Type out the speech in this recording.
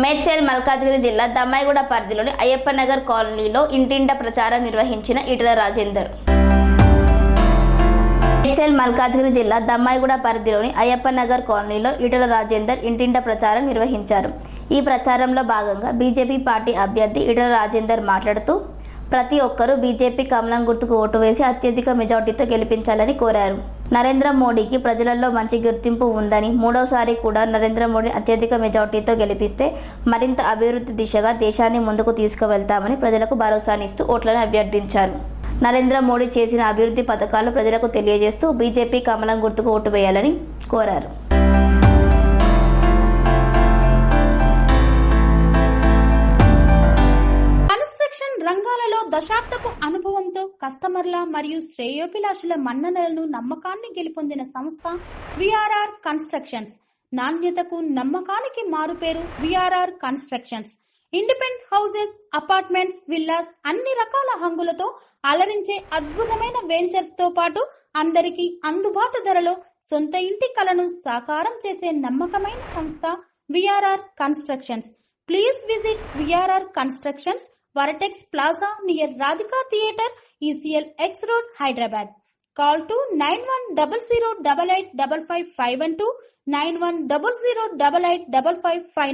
మేడ్చల్ మల్కాజ్గిరి జిల్లా దమ్మాయిగూడ పరిధిలోని అయ్యప్పనగర్ కాలనీలో ఇంటింట ప్రచారం నిర్వహించిన ఈటెల రాజేందర్. మేడ్చల్ మల్కాజ్గిరి జిల్లా దమ్మాయిగూడ పరిధిలోని అయ్యప్పనగర్ కాలనీలో ఈటెల రాజేందర్ ఇంటింట ప్రచారం నిర్వహించారు. ఈ ప్రచారంలో భాగంగా బీజేపీ పార్టీ అభ్యర్థి ఈటెల రాజేందర్ మాట్లాడుతూ ప్రతి ఒక్కరూ బీజేపీ కమలం గుర్తుకు ఓటు వేసి అత్యధిక మెజార్టీతో గెలిపించాలని కోరారు. నరేంద్ర మోడీకి ప్రజలలో మంచి గుర్తింపు ఉందని, మూడోసారి కూడా నరేంద్ర మోడీ అత్యధిక మెజార్టీతో గెలిపిస్తే మరింత అభివృద్ధి దిశగా దేశాన్ని ముందుకు తీసుకువెళ్తామని ప్రజలకు భరోసానిస్తూ ఓట్లను అభ్యర్థించారు. నరేంద్ర మోడీ చేసిన అభివృద్ధి పథకాలు ప్రజలకు తెలియజేస్తూ బీజేపీ కమలం గుర్తుకు ఓటు వేయాలని కోరారు. రంగాలలో దశాబ్దపు అనుభవంతో కస్టమర్ల మరియు శ్రేయోభిలాషుల మన్ననలను నమ్మకాన్ని గెలుపొందిన సంస్థ విఆర్ఆర్ కన్స్ట్రక్షన్స్. నాణ్యతకు నమ్మకానికి మారుపేరు VRR constructions. Independent houses, apartments, villas అన్ని రకాల హంగులతో అలరించే అద్భుతమైన వెంచర్స్ తో పాటు అందరికీ అందుబాటు ధరలో సొంత ఇంటి కలను సాకారం చేసే నమ్మకమైన సంస్థ VRR constructions. Please visit VRR constructions, Varatex Plaza near Radhika Theatre, ECL X Road, Hyderabad. Call to 9100885551 91008855.